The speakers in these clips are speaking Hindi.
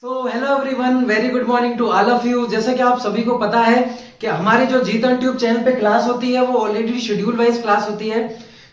Hello everyone, very good morning to all of you. जैसा कि आप सभी को पता है कि हमारी जो जीतन ट्यूब चैनल पे क्लास होती है वो ऑलरेडी शेड्यूल वाइज क्लास होती है।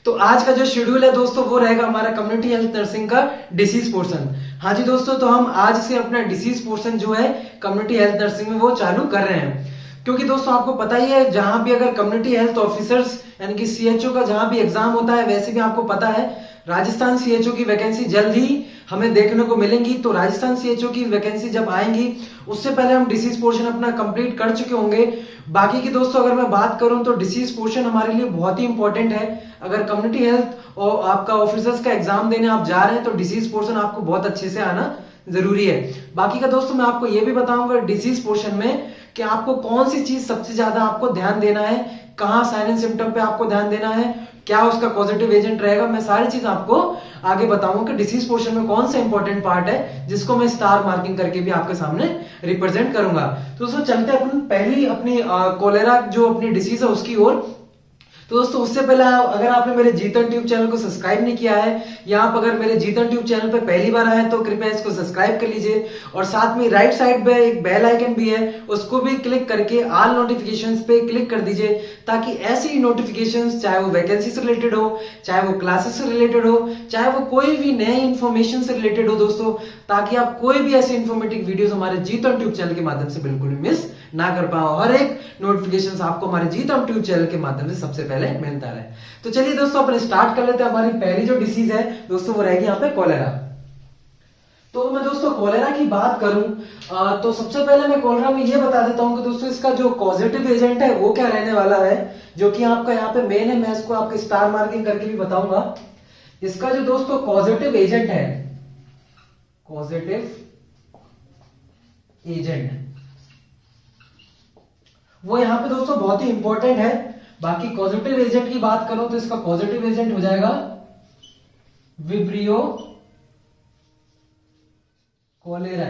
तो आज का जो शेड्यूल है दोस्तों वो रहेगा हमारा कम्युनिटी हेल्थ नर्सिंग का डिसीज पोर्शन। हाँ जी दोस्तों, तो हम आज से अपना डिसीज पोर्शन जो है कम्युनिटी हेल्थ नर्सिंग में वो चालू कर रहे हैं। क्योंकि दोस्तों आपको पता ही है, जहां भी अगर कम्युनिटी हेल्थ ऑफिसर्स यानी कि सीएचओ का जहां भी एग्जाम होता है, वैसे भी आपको पता है राजस्थान सीएचओ की वैकेंसी जल्द ही हमें देखने को मिलेंगी। तो राजस्थान सीएचओ की वैकेंसी जब आएंगी उससे पहले हम डिसीज पोर्शन अपना कंप्लीट कर चुके होंगे। बाकी की दोस्तों अगर मैं बात करूं तो डिसीज पोर्शन हमारे लिए बहुत ही इंपॉर्टेंट है। अगर कम्युनिटी हेल्थ और आपका ऑफिसर्स का एग्जाम देने आप जा रहे हैं तो डिसीज पोर्शन आपको बहुत अच्छे से आना जरूरी है। बाकी का दोस्तों मैं आपको यह भी बताऊंगा डिसीज पोर्शन में कि आपको कौन सी चीज सबसे ज्यादा आपको ध्यान देना है, कहां साइन एंड सिम्टम पे आपको ध्यान देना है, क्या उसका पॉजिटिव एजेंट रहेगा। मैं सारी चीज आपको आगे बताऊंगा कि डिसीज पोर्शन में कौन सा इंपॉर्टेंट पार्ट है जिसको मैं स्टार मार्किंग करके भी आपके सामने रिप्रेजेंट करूंगा। तो दोस्तों चलते हैं अपन पहली अपनी कोलेरा जो अपनी डिसीज है उसकी ओर। तो दोस्तों उससे पहले अगर आपने मेरे जीतन ट्यूब चैनल को सब्सक्राइब नहीं किया है या आप अगर मेरे जीतन ट्यूब चैनल पर पहली बार आए तो कृपया इसको सब्सक्राइब कर लीजिए। और साथ में राइट साइड पे एक बेल आइकन भी है, उसको भी क्लिक करके ऑल नोटिफिकेशंस पे क्लिक कर दीजिए, ताकि ऐसी नोटिफिकेशंस चाहे वो वैकेंसी से रिलेटेड हो, चाहे वो क्लासेस से रिलेटेड हो, चाहे वो कोई भी नए इन्फॉर्मेशन से रिलेटेड हो दोस्तों, ताकि आप कोई भी ऐसी इन्फॉर्मेटिव वीडियोस हमारे जीतन ट्यूब चैनल के माध्यम से बिल्कुल भी मिस ना कर पाओ। हर एक नोटिफिकेशन आपको हमारे जीतन ट्यूब चैनल के माध्यम से सबसे पहले मिलता है। तो चलिए दोस्तों अपन स्टार्ट कर लेते हैं। हमारी पहली जो डिसीज है दोस्तों वो रहेगी यहाँ पे कोलेरा। तो मैं दोस्तों कोलेरा की बात करूं तो सबसे पहले मैं कोलेरा में ये बता देता हूं कि दोस्तों इसका जो पॉजिटिव एजेंट है वो क्या रहने वाला है, जो कि आपका यहाँ पे मेन है। मैं इसको आपके स्टार मार्किंग करके भी बताऊंगा। इसका जो दोस्तों पॉजिटिव एजेंट है, पॉजिटिव एजेंट वो यहाँ पे दोस्तों बहुत ही इंपॉर्टेंट है। बाकी पॉजिटिव एजेंट की बात करो तो इसका पॉजिटिव एजेंट हो जाएगा विब्रियो कोलेराई।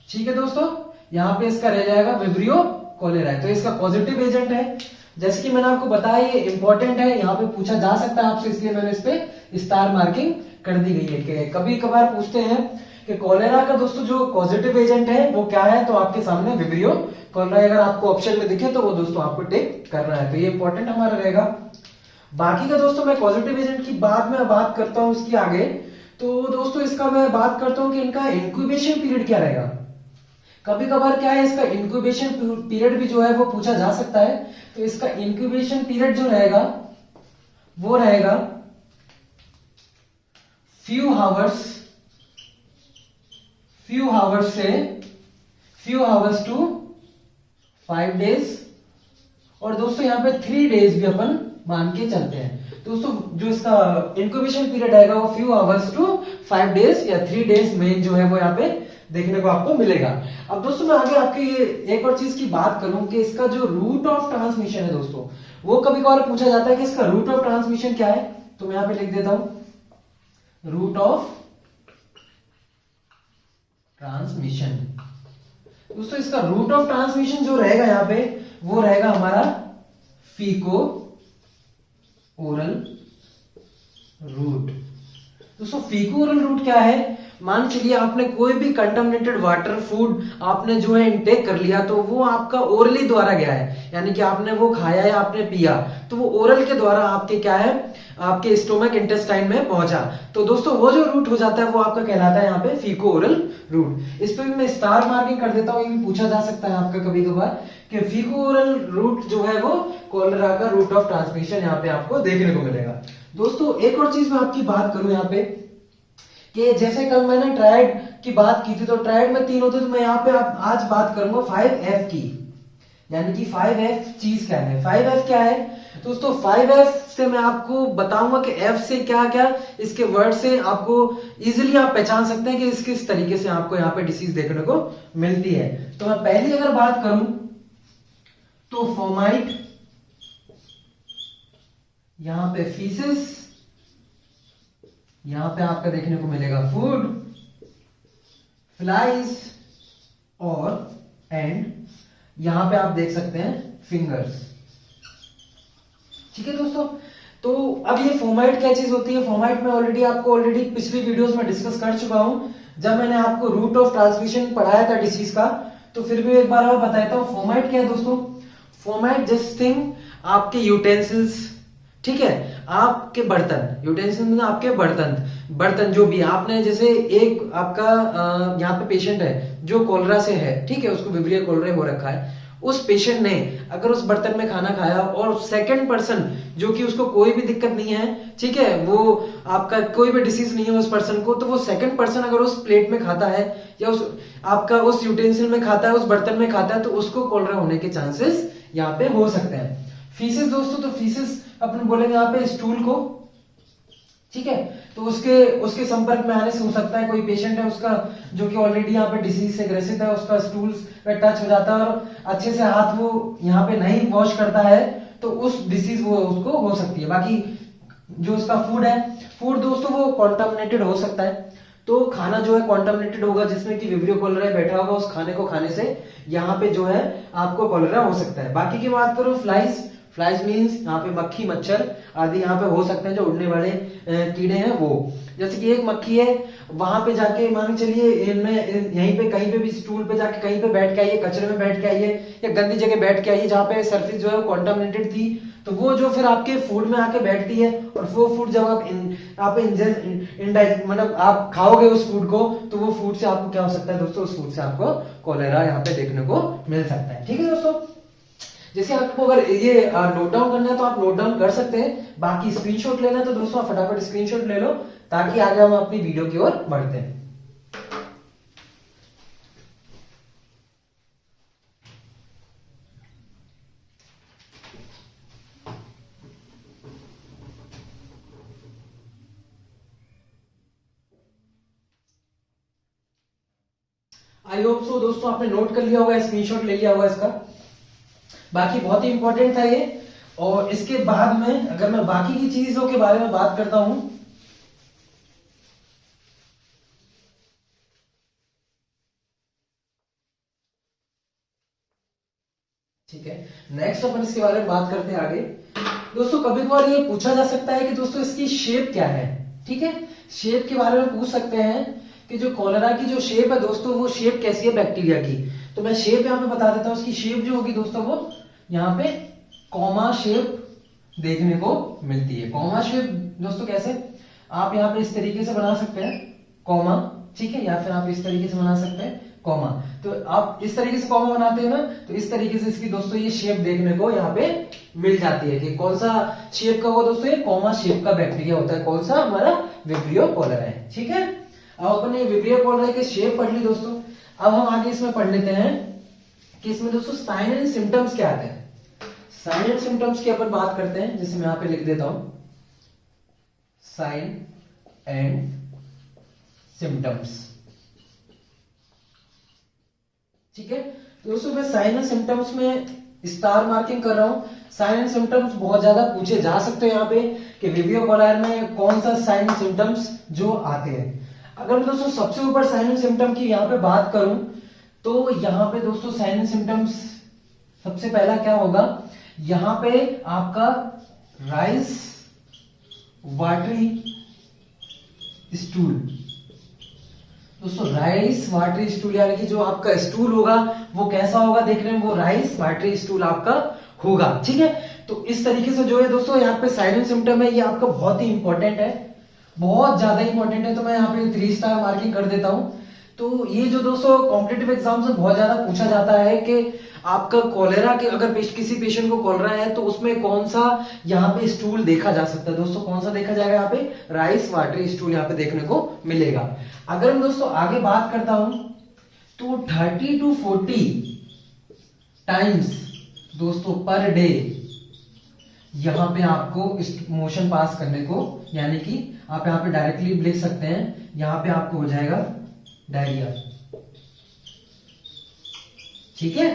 ठीक है दोस्तों, यहां पे इसका रह जाएगा विब्रियो कोलेराई। तो इसका पॉजिटिव एजेंट है। जैसे कि मैंने आपको बताया ये इंपॉर्टेंट है, यहां पे पूछा जा सकता है आपसे, इसलिए मैंने इस पे स्टार मार्किंग कर दी गई है। कि कभी कभार पूछते हैं कि कोलेरा का दोस्तों जो पॉजिटिव एजेंट है वो क्या है, तो आपके सामने विब्रियो कोलेराई अगर आपको ऑप्शन में दिखे तो वो दोस्तों आपको टिक करना है। तो ये इंपॉर्टेंट हमारा रहेगा। बाकी का दोस्तों मैं पॉजिटिव एजेंट की बाद में बात करता हूं इसकी आगे। तो दोस्तों इसका मैं बात करता हूं कि इनका इंक्यूबेशन पीरियड क्या रहेगा। कभी कभार क्या है, इसका इंक्यूबेशन पीरियड भी जो है वो पूछा जा सकता है। तो इसका इंक्यूबेशन पीरियड जो रहेगा वो रहेगा फ्यू हावर्स टू 5 डेज। और दोस्तों यहाँ पे 3 डेज भी अपन मान के चलते हैं। दोस्तों जो इसका इंक्यूबेशन पीरियड आएगा वो फ्यू आवर्स टू 5 डेज या 3 डेज में जो है वो यहाँ पे देखने को आपको मिलेगा। अब दोस्तों मैं आगे आपकी एक और चीज की बात करूं कि इसका जो रूट ऑफ ट्रांसमिशन है दोस्तों, वो कभी कभार पूछा जाता है कि इसका रूट ऑफ ट्रांसमिशन क्या है। तो मैं यहाँ पे लिख देता हूं रूट ऑफ ट्रांसमिशन। दोस्तों इसका रूट ऑफ ट्रांसमिशन जो रहेगा यहाँ पे वो रहेगा हमारा फीको ओरल रूट। दोस्तों फीको ओरल रूट क्या है, मान चलिए आपने कोई भी कंटामिनेटेड वाटर फूड आपने जो है इनटेक कर लिया, तो वो आपका ओरली द्वारा गया है, यानी कि आपने वो खाया या आपने पिया, तो वो ओरल के द्वारा आपके क्या है, आपके स्टोमक इंटेस्टाइन में पहुंचा। तो दोस्तों वो जो रूट हो जाता है वो आपका कहलाता है यहाँ पे फीको ओरल रूट। इस पे भी मैं स्टार मार्किंग कर देता हूँ, ये भी पूछा जा सकता है आपका कभी कभार कि फीको ओरल रूट जो है वो कोलेरा का रूट ऑफ ट्रांसमिशन यहाँ पे आपको देखने को मिलेगा। दोस्तों एक और चीज मैं आपकी बात करूं यहाँ पे कि जैसे कल मैंने ट्रायड की बात की थी, तो ट्रायड में 3 होते, तो मैं यहाँ पे आज बात करूंगा 5F की। यानी कि 5F चीज क्या है, 5F क्या है दोस्तों। 5F से मैं आपको बताऊंगा कि F से क्या क्या इसके वर्ड से आपको इजीली आप पहचान सकते हैं कि इस किस तरीके से आपको यहाँ पे डिसीज देखने को मिलती है। तो मैं पहली अगर बात करूं तो फोमाइट, यहां पे फीसिस, यहां पे आपका देखने को मिलेगा फूड, फ्लाइज और एंड यहां पे आप देख सकते हैं फिंगर्स। ठीक है दोस्तों, तो अब ये फोमाइट क्या चीज होती है। फोमाइट में ऑलरेडी पिछली वीडियोस में डिस्कस कर चुका हूं। जब मैंने आपको रूट ऑफ ट्रांसमिशन पढ़ाया था डिसीज का, तो फिर भी एक बार और बताता हूँ। फोमाइट क्या है दोस्तों? फोमाइट जस्ट थिंग आपके यूटेंसिल्स, ठीक है, आपके बर्तन, यूटेंसिल में आपके बर्तन, बर्तन जो भी आपने, जैसे एक आपका यहाँ पे पेशेंट है जो कोलरा से है, ठीक है, उसको विब्रियो कोलरा हो रखा है, उस पेशेंट ने अगर उस बर्तन में खाना खाया और सेकंड पर्सन जो कि उसको कोई भी दिक्कत नहीं है, ठीक है, वो आपका कोई भी डिसीज नहीं है उस पर्सन को, तो वो सेकंड पर्सन अगर उस प्लेट में खाता है या उस आपका उस यूटेंसिल में खाता है, उस बर्तन में खाता है, तो उसको कोलरा होने के चांसेस यहाँ पे हो सकते हैं। फीसिस दोस्तों, तो फीसिस अपन बोलेंगे यहाँ पे स्टूल को, ठीक है, तो उसके संपर्क में आने से हो सकता है, कोई पेशेंट है उसका जो कि ऑलरेडी यहाँ पे डिसीज से ग्रसित है, उसका स्टूल पे टच हो जाता है और अच्छे से हाथ वो यहाँ पे नहीं वॉश करता है, तो उस डिसीज वो उसको हो सकती है। बाकी जो उसका फूड है, फूड दोस्तों वो कॉन्टामिनेटेड हो सकता है, तो खाना जो है कॉन्टामिनेटेड होगा जिसमें कि विब्रियो कोलेरा बैठा होगा, उस खाने को खाने से यहाँ पे जो है आपको कोलेरा हो सकता है। बाकी की बात करो फ्लाइज, फ्लाइज मीन्स यहाँ पे मक्खी मच्छर आदि यहाँ पे हो सकते हैं, जो उड़ने वाले कीड़े हैं वो, जैसे कि एक मक्खी है वहां पे जाके मान के चलिए इनमें यहीं पे कहीं पे भी स्टूल पे जाके कहीं पे बैठ के आइए, कचरे में बैठ के आइए या गंदी जगह बैठ के आइए जहाँ पे सरफेस जो है कॉन्टामिनेटेड थी, तो वो जो फिर आपके फूड में आके बैठती है और वो फूड जब आप मतलब आप खाओगे उस फूड को, तो वो फूड से आपको क्या हो सकता है दोस्तों? उस फूड से आपको कोलेरा यहाँ पे देखने को मिल सकता है। ठीक है दोस्तों, जैसे आपको अगर ये नोट डाउन करना है तो आप नोट डाउन कर सकते हैं, बाकी स्क्रीनशॉट लेना है तो दोस्तों आप फटाफट स्क्रीनशॉट ले लो ताकि आगे हम अपनी वीडियो की ओर बढ़ते हैं। आई होप सो दोस्तों आपने नोट कर लिया होगा, स्क्रीनशॉट ले लिया होगा इसका। बाकी बहुत ही इंपॉर्टेंट था ये। और इसके बाद में अगर मैं बाकी की चीजों के बारे में बात करता हूं, ठीक है, नेक्स्ट अपन इसके बारे में बात करते हैं आगे। दोस्तों कभी कभार ये पूछा जा सकता है कि दोस्तों इसकी शेप क्या है, ठीक है, शेप के बारे में पूछ सकते हैं कि जो कॉलेरा की जो शेप है दोस्तों, वो शेप कैसी है बैक्टीरिया की। तो मैं शेप यहाँ पे बता देता हूँ, उसकी शेप जो होगी दोस्तों वो यहाँ पे कॉमा शेप देखने को मिलती है। कॉमा शेप दोस्तों कैसे, आप यहाँ पे इस तरीके से बना सकते हैं कॉमा, ठीक है, या फिर आप इस तरीके से बना सकते हैं कॉमा। तो आप इस तरीके से कॉमा बनाते हैं ना, तो इस तरीके से इसकी दोस्तों ये शेप देखने को यहाँ पे मिल जाती है कि कौन सा शेप का होगा दोस्तों, ये कॉमा शेप का बैक्टीरिया होता है। कौन सा? हमारा विब्रियो कोलेरा है। ठीक है, अब अपन ने विब्रियो कोलेरा के शेप पढ़ ली दोस्तों। अब हम आगे इसमें पढ़ लेते हैं कि इसमें दोस्तों साइन एंड सिम्टम्स क्या आते हैं। साइन एंड सिम्टम्स की अपन बात करते हैं, जैसे मैं यहाँ पे लिख देता हूं साइन एंड सिम्टम्स। ठीक है दोस्तों, मैं साइन एंड सिम्टम्स में स्टार मार्किंग कर रहा हूं। साइन एंड सिम्टम्स बहुत ज्यादा पूछे जा सकते हैं यहाँ पे कि विब्रियो कोलेरा में कौन सा साइन एंड सिम्टम्स जो आते हैं। अगर मैं दोस्तों सबसे ऊपर साइन एंड सिम्टम की यहाँ पे बात करूं, तो यहाँ पे दोस्तों साइन एंड सिम्टम्स सबसे पहला क्या होगा, यहां पे आपका राइस वाटरी स्टूल। दोस्तों राइस वाटरी स्टूल यानी कि जो आपका स्टूल होगा वो कैसा होगा देखने में, वो राइस वाटरी स्टूल आपका होगा। ठीक है, तो इस तरीके से जो है दोस्तों यहाँ पे साइन एंड सिम्टम है, ये आपका बहुत ही इंपॉर्टेंट है, बहुत ज्यादा इंपॉर्टेंट है। तो मैं यहाँ पे 3 स्टार मार्किंग कर देता हूं। तो ये जो दोस्तों कॉम्पिटिटिव एग्जाम से बहुत ज्यादा पूछा जाता है कि आपका कोलेरा के अगर किसी पेशेंट को कोलेरा है तो उसमें कौन सा यहाँ पे स्टूल देखा जा सकता है। दोस्तों कौन सा देखा जाएगा, यहाँ पे राइस वाटरी स्टूल यहाँ पे देखने को मिलेगा। अगर मैं दोस्तों आगे बात करता हूं तो 30 to 40 टाइम्स दोस्तों पर डे यहाँ पे आपको मोशन पास करने को, यानी कि आप यहाँ पे डायरेक्टली लिख सकते हैं, यहाँ पे आपको हो जाएगा डायरिया। ठीक है,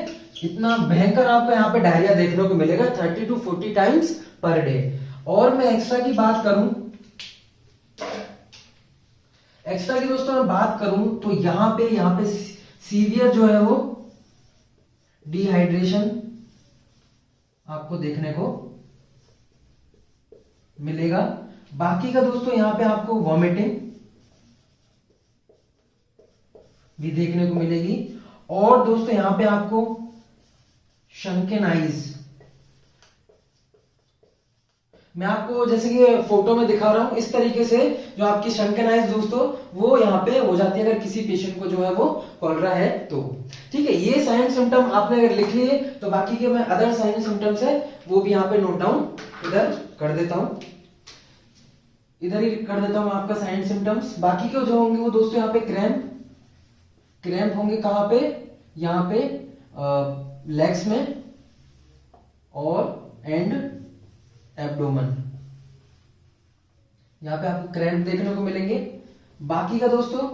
इतना भयंकर आपको यहाँ पे डायरिया देखने को मिलेगा 30 to 40 टाइम्स पर डे। और मैं एक्स्ट्रा की बात करूं, एक्स्ट्रा की दोस्तों मैं बात करूं तो यहाँ पे सीवियर जो है वो डिहाइड्रेशन आपको देखने को मिलेगा। बाकी का दोस्तों यहाँ पे आपको वॉमिटिंग, भी देखने को मिलेगी। और दोस्तों यहाँ पे आपको शंकन आईज, मैं आपको जैसे कि फोटो में दिखा रहा हूं इस तरीके से जो आपकी शंकन आईज दोस्तों वो यहाँ पे हो जाती है अगर किसी पेशेंट को जो है वो कॉलरा है तो। ठीक है, ये साइन सिम्टम आपने अगर लिख लिए तो बाकी के मैं अदर साइन सिम्टम्स है वो भी यहाँ पे नोट डाउन इधर कर देता हूं, इधर ही कर देता हूं आपका साइन सिम्टम्स। बाकी के जो होंगे वो दोस्तों यहाँ पे क्रैम्प होंगे कहां पे, यहाँ पे लेग्स में और एंड एब्डोमेन, यहाँ पे आपको क्रैम्प देखने को मिलेंगे। बाकी का दोस्तों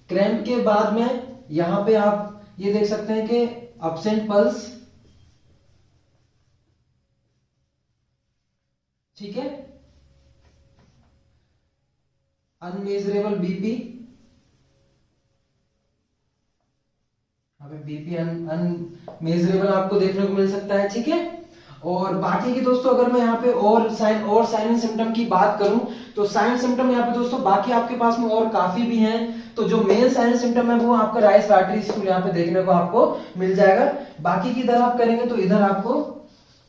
क्रैम्प के बाद में यहाँ पे आप ये देख सकते हैं कि अब्सेंट पल्स, ठीक है, अनमेजरेबल बीपी, बीपी अनमेजरेबल आपको देखने को मिल सकता है। ठीक है, और बाकी की दोस्तों अगर मैं यहाँ पे और साइन एंड सिम्टम की बात करूं तो साइन सिम्टम यहाँ पे दोस्तों बाकी आपके पास में और काफी भी हैं। तो जो मेन साइन सिम्टम है वो आपका राइस आर्टरी स्टूल यहाँ पे देखने को आपको मिल जाएगा। बाकी की इधर आप करेंगे तो इधर आपको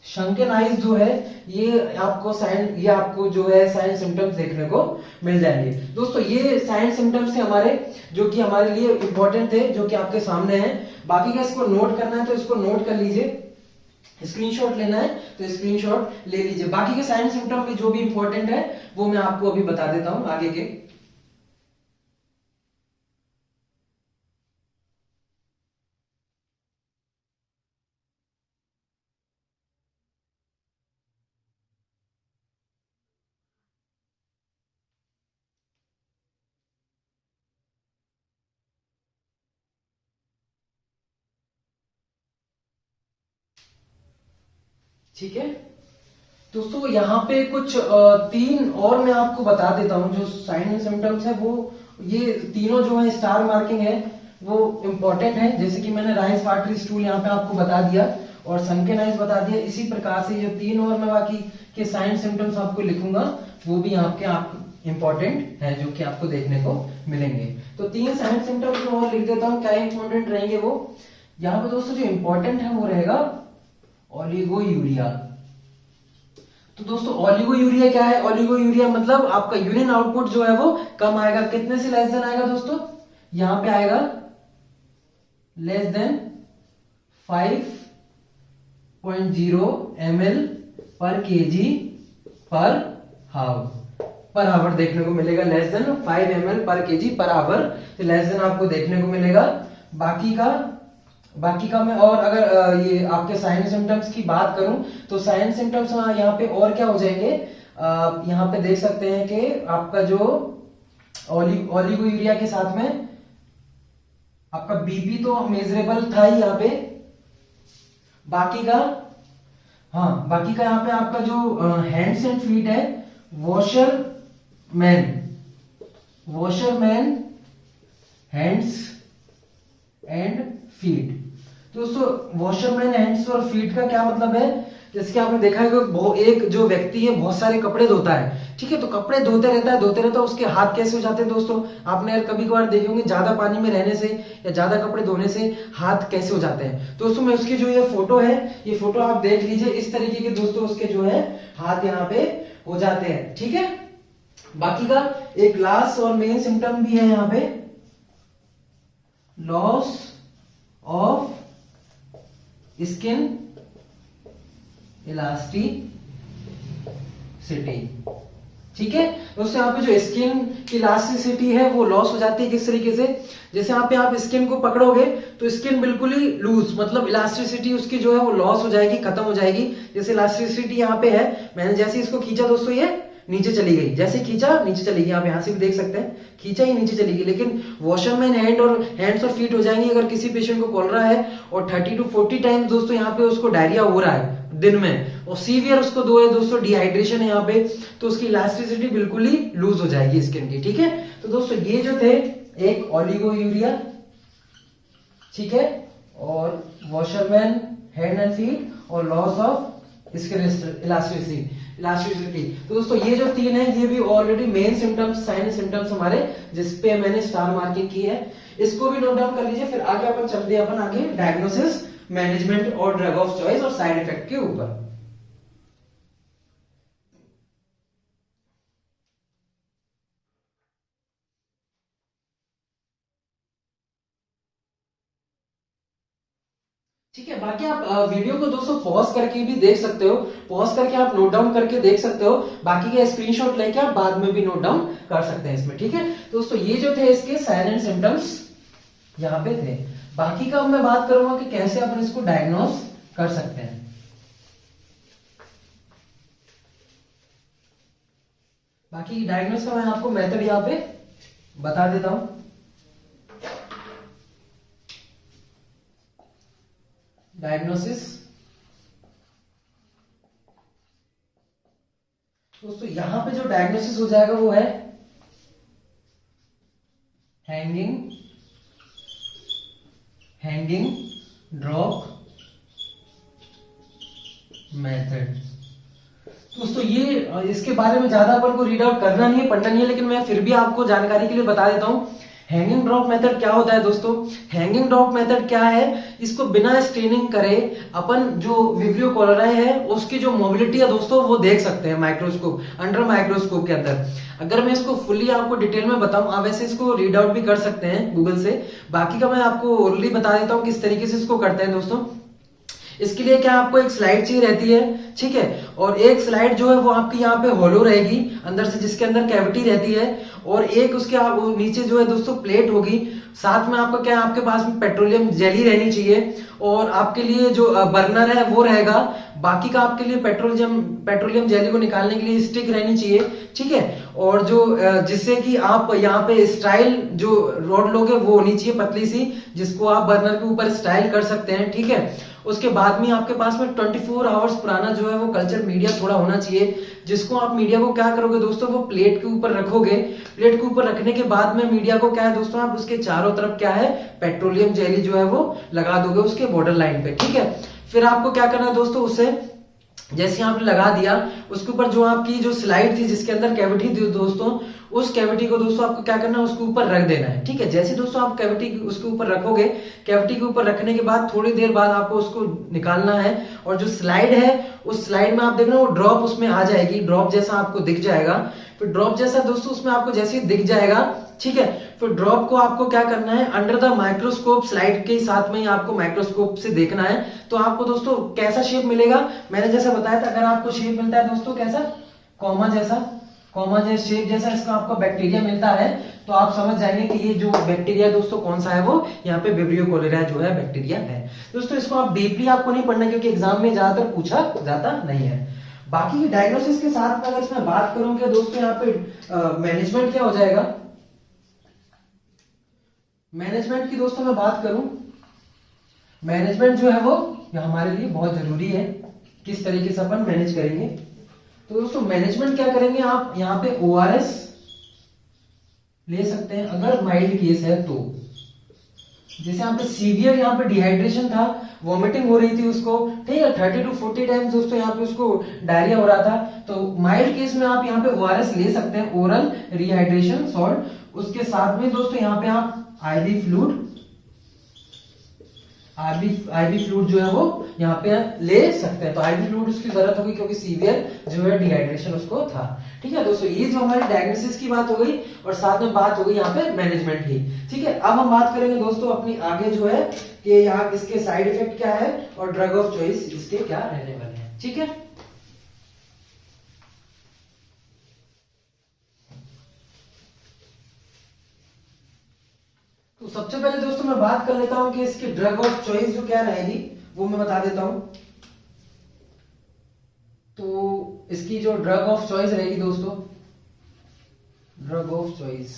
शंकन आईज जो है ये आपको जो है साइन सिम्टम्स देखने को मिल जाएंगे। दोस्तों ये साइन सिम्टम्स है हमारे जो कि हमारे लिए इंपॉर्टेंट थे, जो कि आपके सामने है। बाकी का इसको नोट करना है तो इसको नोट कर लीजिए, स्क्रीनशॉट लेना है तो स्क्रीनशॉट ले लीजिए। बाकी के साइन सिम्टम भी जो भी इंपॉर्टेंट है वो मैं आपको अभी बता देता हूं आगे के। ठीक है दोस्तों, यहाँ पे कुछ तीन और मैं आपको बता देता हूँ जो साइन एंड सिम्टम्स है वो ये तीनों जो है स्टार मार्किंग है वो इंपॉर्टेंट है। जैसे कि मैंने राइस आर्टरी स्टूल यहाँ पे आपको बता दिया और शंकन आईज बता दिया। इसी प्रकार से ये तीन और मैं बाकी के साइन सिम्टम्स आपको लिखूंगा वो भी आप इंपॉर्टेंट है जो कि आपको देखने को मिलेंगे। तो तीन साइन सिम्टम्स मैं और लिख देता हूँ क्या इंपॉर्टेंट रहेंगे वो। यहाँ पे दोस्तों जो इंपॉर्टेंट है वो रहेगा ओलिगोयूरिया। तो दोस्तों ओलिगोयूरिया क्या है? ओलिगोयूरिया मतलब आपका यूरिन आउटपुट जो है वो कम आएगा। कितने से लेस देन आएगा दोस्तों? यहां पे आएगा लेस देन 5.0 ml पर केजी पर आवर देखने को मिलेगा। लेस देन 5 ml पर केजी पर आवर, तो लेस देन आपको देखने को मिलेगा। बाकी का मैं और अगर ये आपके साइन सिम्टम्स की बात करूं तो साइन सिम्टम्स यहाँ पे और क्या हो जाएंगे, यहाँ पे देख सकते हैं कि आपका जो ओलिगोयूरिया के साथ में आपका बीपी तो मेजरेबल था ही यहाँ पे। बाकी का यहाँ पे आपका जो हैंड्स एंड फीट है वॉशरमैन हैंड्स एंड फीट। दोस्तों वॉशरमैन हैंड्स और फीट का क्या मतलब है? जैसे कि आपने देखा है कि एक जो व्यक्ति है बहुत सारे कपड़े धोता है, ठीक है, तो कपड़े धोते रहता है उसके हाथ कैसे हो जाते हैं दोस्तों? आपने यार कभी कभार देखे होंगे ज्यादा पानी में रहने से या ज्यादा कपड़े धोने से हाथ कैसे हो जाते हैं। दोस्तों मैं उसकी जो ये फोटो है, ये फोटो आप देख लीजिए, इस तरीके के दोस्तों उसके जो है हाथ यहाँ पे हो जाते हैं। ठीक है, बाकी का एक लास्ट और मेन सिम्टम भी है यहाँ पे, लॉस ऑफ स्किन इलास्टिसिटी। ठीक है दोस्तों, यहाँ पे जो स्किन की इलास्टिसिटी है वो लॉस हो जाती है। किस तरीके से? जैसे यहाँ पे आप स्किन को पकड़ोगे तो स्किन बिल्कुल ही लूज, मतलब इलास्टिसिटी उसकी जो है वो लॉस हो जाएगी, खत्म हो जाएगी। जैसे इलास्टिसिटी यहाँ पे है, मैंने जैसे इसको खींचा दोस्तों ये नीचे चली गई, जैसे खींचा नीचे चली गई। आप यहाँ से भी देख सकते हैं, खींचा ही नीचे चली गई। लेकिन वॉशरमैन हैंड्स और फीट हो जाएंगी अगर किसी पेशेंट को कॉलरा है और 30 to 40 टाइम्स दोस्तों यहाँ पे उसको डायरिया हो रहा है दिन में, और सीवियर उसको दोस्तों डिहाइड्रेशन है यहाँ पे, तो उसकी इलास्टिसिटी बिल्कुल ही लूज हो जाएगी स्किन की। ठीक है, तो दोस्तों ये जो थे एक ओलिगोयूरिया, ठीक है, और वॉशरमैन हैंड एंड फीट और loss of skin elasticity, elasticity. तो दोस्तों ये जो 3 है ये भी already main symptoms, sign symptoms हमारे, जिसपे मैंने स्टार मार्किंग की है, इसको भी नोट डाउन कर लीजिए। फिर आगे अपन चलते हैं अपन आगे डायग्नोसिस, मैनेजमेंट और ड्रग ऑफ चॉइस और साइड इफेक्ट के ऊपर। ठीक है, बाकी आप वीडियो को दोस्तों पॉज करके भी देख सकते हो, पॉज करके आप नोट डाउन करके देख सकते हो, बाकी के स्क्रीनशॉट लेके आप बाद में भी नोट डाउन कर सकते हैं इसमें। ठीक है दोस्तों, ये जो थे इसके साइन एंड सिम्टम्स यहाँ पे थे। बाकी का मैं बात करूंगा कि कैसे अपन इसको डायग्नोस कर सकते हैं। बाकी डायग्नोस का मैं आपको मेथड यहाँ पे बता देता हूं। डायग्नोसिस दोस्तों, यहां पे जो डायग्नोसिस हो जाएगा वो है हैंगिंग ड्रॉप मेथड। दोस्तों ये इसके बारे में ज्यादा अपन को रीड आउट करना नहीं है, पढ़ना नहीं है, लेकिन मैं फिर भी आपको जानकारी के लिए बता देता हूं। हैंगिंग ड्रॉप मेथड क्या होता है दोस्तों? हैंगिंग ड्रॉप मेथड क्या है? इसको बिना स्टेनिंग करे अपन जो विब्रियो कोलोराई है उसकी जो मोबिलिटी है दोस्तों वो देख सकते हैं माइक्रोस्कोप, अंडर माइक्रोस्कोप के अंदर। अगर मैं इसको फुल्ली आपको डिटेल में बताऊं, आप वैसे इसको रीड आउट भी कर सकते हैं गूगल से, बाकी का मैं आपको ओरली बता देता हूं किस तरीके से इसको करते हैं दोस्तों। इसके लिए क्या आपको एक स्लाइड चाहिए रहती है, ठीक है, और एक स्लाइड जो है वो आपकी यहाँ पे होलो रहेगी अंदर से, जिसके अंदर कैविटी रहती है, और एक उसके नीचे जो है दोस्तों प्लेट होगी। साथ में आपका क्या है, आपके पास में पेट्रोलियम जेली रहनी चाहिए, और आपके लिए जो बर्नर है वो रहेगा। बाकी का आपके लिए पेट्रोलियम जेली को निकालने के लिए स्टिक रहनी चाहिए, ठीक है, और जो जिससे कि आप यहाँ पे स्टाइल जो रॉड लोगे वो होनी चाहिए पतली सी, जिसको आप बर्नर के ऊपर स्टाइल कर सकते हैं, ठीक है। उसके बाद में आपके पास में 24 आवर्स पुराना जो है वो कल्चर मीडिया थोड़ा होना चाहिए, जिसको आप मीडिया को क्या करोगे दोस्तों, वो प्लेट के ऊपर रखोगे। प्लेट के ऊपर रखने के बाद में मीडिया को क्या है दोस्तों, आप उसके चारों तरफ क्या है पेट्रोलियम जेली जो है वो लगा दोगे उसके बॉर्डर लाइन पे, ठीक है। फिर आपको क्या करना है दोस्तों, उसे जैसे आपने लगा दिया, उसके ऊपर जो आपकी जो स्लाइड थी जिसके अंदर कैविटी थी दोस्तों, उस कैविटी को दोस्तों आपको क्या करना है, उसके ऊपर रख देना है, ठीक है। जैसे दोस्तों आप कैविटी उसके ऊपर रखोगे, कैविटी के ऊपर रखने के बाद थोड़ी देर बाद आपको उसको निकालना है, और जो स्लाइड है उस स्लाइड में आप देखना वो ड्रॉप उसमें आ जाएगी, ड्रॉप जैसा आपको दिख जाएगा। फिर ड्रॉप जैसा दोस्तों उसमें आपको जैसे ही दिख जाएगा, ठीक है, फिर ड्रॉप को आपको क्या करना है, अंडर द माइक्रोस्कोप, स्लाइड के साथ में ही आपको माइक्रोस्कोप से देखना है। तो आपको दोस्तों कैसा शेप मिलेगा, मैंने जैसे बताया था, अगर आपको शेप मिलता है दोस्तों कैसा, कॉमा जैसा शेप जैसा इसका आपको बैक्टीरिया मिलता है, तो आप समझ जाएंगे कि ये जो बैक्टीरिया दोस्तों कौन सा है, वो यहाँ पे विब्रियो कोलेराई जो है बैक्टीरिया है दोस्तों। इसको आप डीपली आपको नहीं पढ़ना, क्योंकि एग्जाम में ज्यादातर पूछा जाता नहीं है। बाकी डायग्नोसिस के साथ में अगर इसमें बात करूंगा दोस्तों, यहाँ पे मैनेजमेंट क्या हो जाएगा। मैनेजमेंट की दोस्तों मैं बात करूं, मैनेजमेंट जो है वो हमारे लिए बहुत जरूरी है, किस तरीके से अपन मैनेज करेंगे। तो दोस्तों मैनेजमेंट क्या करेंगे, आप यहाँ पे ORS ले सकते हैं अगर माइल्ड केस है तो। जैसे यहाँ पे सीवियर यहाँ पे डिहाइड्रेशन था, वॉमिटिंग हो रही थी उसको, ठीक है, 30 to 40 टाइम्स दोस्तों यहाँ पे उसको डायरिया हो रहा था, तो माइल्ड केस में आप यहाँ पे ORS ले सकते हैं, ओरल रिहाइड्रेशन सॉल्ट। उसके साथ में दोस्तों यहाँ पे आप आईवी फ्लूइड जो है वो यहाँ पे ले सकते हैं। तो आईवी फ्लूइड उसकी जरूरत होगी क्योंकि सीवियर जो है डिहाइड्रेशन उसको था, ठीक है दोस्तों। ये जो हमारी डायग्नोसिस की बात हो गई, और साथ में बात हो गई यहाँ पे मैनेजमेंट की, ठीक है। अब हम बात करेंगे दोस्तों अपनी आगे जो है कि यहाँ इसके साइड इफेक्ट क्या है और ड्रग ऑफ चॉइस इसके क्या रहने वाले हैं, ठीक है। तो सबसे पहले दोस्तों मैं बात कर लेता हूं कि इसकी ड्रग ऑफ चॉइस जो क्या रहेगी वो मैं बता देता हूं। तो इसकी जो ड्रग ऑफ चॉइस रहेगी दोस्तों, ड्रग ऑफ चॉइस,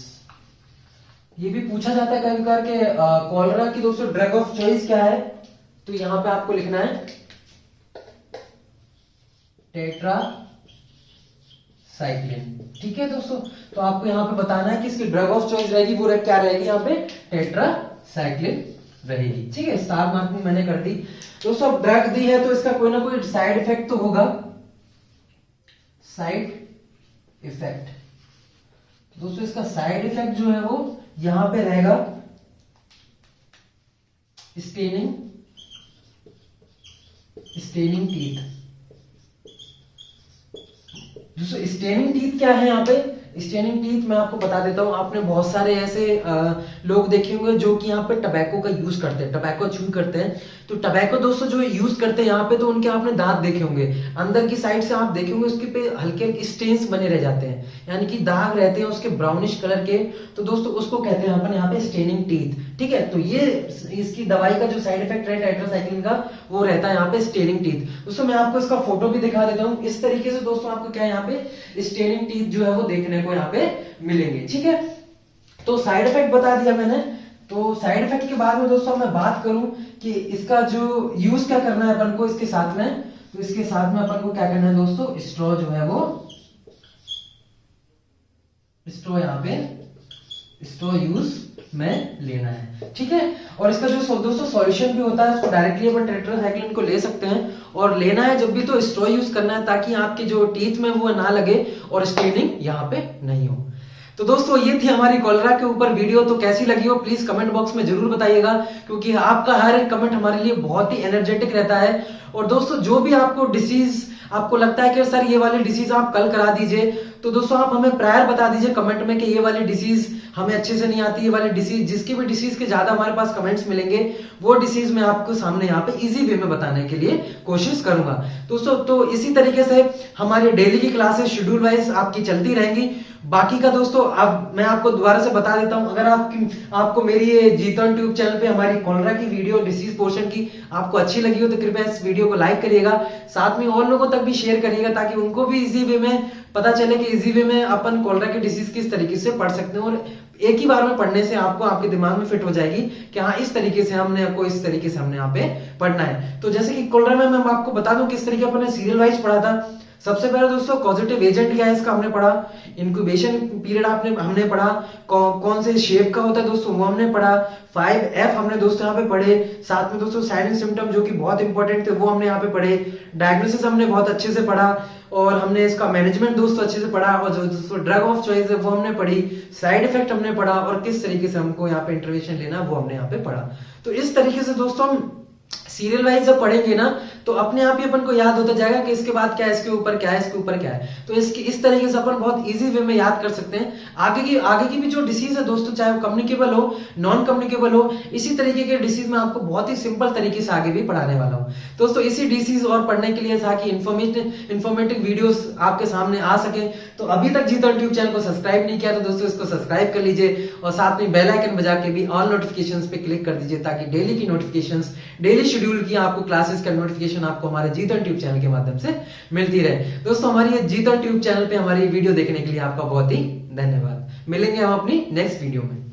ये भी पूछा जाता है कभी कभार के कॉलरा की दोस्तों ड्रग ऑफ चॉइस क्या है। तो यहां पे आपको लिखना है टेट्रा साइक्लिन, ठीक है दोस्तों। तो आपको यहाँ पे बताना है कि इसकी ड्रग ऑफ चॉइस रहेगी वो क्या रहेगी, यहाँ पे टेट्रा साइक्लिन रहेगी, ठीक है। स्टार मार्किंग मैंने कर दी दोस्तों। अब ड्रग दी है तो इसका कोई ना कोई साइड इफेक्ट तो होगा, साइड इफेक्ट। दोस्तों इसका साइड इफेक्ट जो है वो यहां पे रहेगा स्टेनिंग टीथ। दोस्तों स्टेनिंग टीथ क्या है यहाँ पे? स्टेनिंग टीथ मैं आपको बता देता हूँ। आपने बहुत सारे ऐसे लोग देखे होंगे जो कि यहाँ पे टबैको का यूज करते हैं, टबैको च्यू करते हैं। तो टबैको दोस्तों जो यूज करते हैं यहाँ पे, तो उनके आपने दांत देखे होंगे, अंदर की साइड से आप देखे होंगे उसके पे हल्के हल्के स्टेन्स बने रह जाते हैं, यानी कि दाग रहते हैं उसके ब्राउनिश कलर के। तो दोस्तों उसको कहते हैं अपन यहाँ पे स्टेनिंग टीथ। ठीक है, तो ये इसकी दवाई का जो साइड इफेक्ट है टेट्रासाइक्लिन का, वो रहता है यहाँ पे स्टेनिंग टीथ। दोस्तों मैं आपको इसका फोटो भी दिखा देता हूँ। इस तरीके से दोस्तों आपको क्या है यहाँ पे स्टेनिंग टीथ जो है वो देखने को यहाँ पे मिलेंगे। ठीक है, तो साइड इफेक्ट बता दिया मैंने। तो साइड इफेक्ट के बाद में दोस्तों मैं बात करूं कि इसका जो यूज क्या करना है अपन को इसके साथ में, तो इसके साथ में अपन को क्या करना है दोस्तों, स्ट्रॉ जो है वो स्ट्रॉ यहाँ पे स्ट्रॉ यूज में लेना है। ठीक है, और इसका जो दोस्तों सॉल्यूशन भी होता है, उसको डायरेक्टली अपन टेट्रासाइक्लिन को ले सकते हैं, और लेना है जब भी तो स्ट्रॉ यूज करना है, ताकि आपके जो टीथ में वो ना लगे और स्टेनिंग यहाँ पे नहीं हो। तो दोस्तों ये थी हमारी कॉलरा के ऊपर वीडियो। तो कैसी लगी हो प्लीज कमेंट बॉक्स में जरूर बताइएगा, क्योंकि आपका हर एक कमेंट हमारे लिए बहुत ही एनर्जेटिक रहता है। और दोस्तों जो भी आपको डिसीज आपको लगता है कि सर ये वाली डिसीज आप कल करा दीजिए, तो दोस्तों आप हमें प्रायर बता दीजिए कमेंट में कि ये वाली डिसीज हमें अच्छे से नहीं आती, ये वाली डिसीज, जिसकी भी डिसीज के ज्यादा हमारे पास कमेंट्स मिलेंगे, वो डिसीज मैं आपको सामने यहाँ पे इजी वे में बताने के लिए कोशिश करूंगा। दोस्तों तो इसी तरीके से हमारी डेली की क्लासेस शेड्यूल वाइज आपकी चलती रहेंगी। बाकी का दोस्तों अब मैं आपको दोबारा से बता देता हूं, अगर आपको मेरी ये जीतन ट्यूब चैनल पे हमारी कॉलरा की वीडियो डिसीज पोर्शन की आपको अच्छी लगी हो, तो कृपया इस वीडियो को लाइक करिएगा, साथ में और लोगों तक भी शेयर करिएगा, ताकि उनको भी इजी वे में पता चले कि इजी वे में अपन कॉलरा की डिसीज किस तरीके से पढ़ सकते हैं। और एक ही बार में पढ़ने से आपको आपके दिमाग में फिट हो जाएगी कि हाँ इस तरीके से हमने यहाँ पे पढ़ना है। तो जैसे कि कॉलरा में मैं आपको बता दूं किस तरीके अपन ने सीरियल वाइज पढ़ा था। सबसे पहले दोस्तों पॉजिटिव एजेंट क्या है इसका हमने पढ़ा, इंक्यूबेशन पीरियड हमने पढ़ा, कौन से शेप का होता है दोस्तों वो हमने पढ़ा, 5F हमने दोस्तों यहाँ पे पढ़े, साथ में दोस्तों साइन एंड सिम्टम जो कि बहुत इंपॉर्टेंट थे वो हमने यहाँ पे पढ़े, डायग्नोसिस हमने बहुत अच्छे से पढ़ा, और हमने इसका मैनेजमेंट दोस्तों अच्छे से पढ़ा, और जो दोस्तों ड्रग ऑफ चॉइस है वो हमने पढ़ी, साइड इफेक्ट हमने पढ़ा, और किस तरीके से हमको यहाँ पे इंटरवेंशन लेना वो हमने यहाँ पे पढ़ा। तो इस तरीके से दोस्तों हम सीरियल वाइज जब पढ़ेंगे ना, तो अपने आप ही अपन को याद होता जाएगा कि इसके बाद क्या है, इसके ऊपर क्या है, इसके ऊपर क्या है। तो इस तरीके से अपन बहुत इजी वे में याद कर सकते हैं। आगे की भी जो डिसीज है दोस्तों, चाहे वो कम्युनिकेबल हो, नॉन कम्युनिकेबल हो, इसी तरीके के डिसीज में आपको बहुत ही सिंपल तरीके से आगे भी पढ़ाने वाला हूं दोस्तों। इसी डिसीज और पढ़ने के लिए ताकि इन्फॉर्मेटिव वीडियोस आपके सामने आ सके, तो अभी तक जीतन ट्यूब चैनल को सब्सक्राइब नहीं किया तो दोस्तों इसको सब्सक्राइब कर लीजिए, और साथ में बेल आइकन बजा के भी ऑल नोटिफिकेशंस पे क्लिक कर दीजिए, ताकि डेली की नोटिफिकेशंस, डेली शेड्यूल की आपको क्लासेस का नोटिफिकेशन आपको हमारे जीतन ट्यूब चैनल के माध्यम से मिलती रहे। दोस्तों हमारी ये जीतन ट्यूब चैनल पे हमारी वीडियो देखने के लिए आपका बहुत ही धन्यवाद। मिलेंगे हम अपनी नेक्स्ट वीडियो में।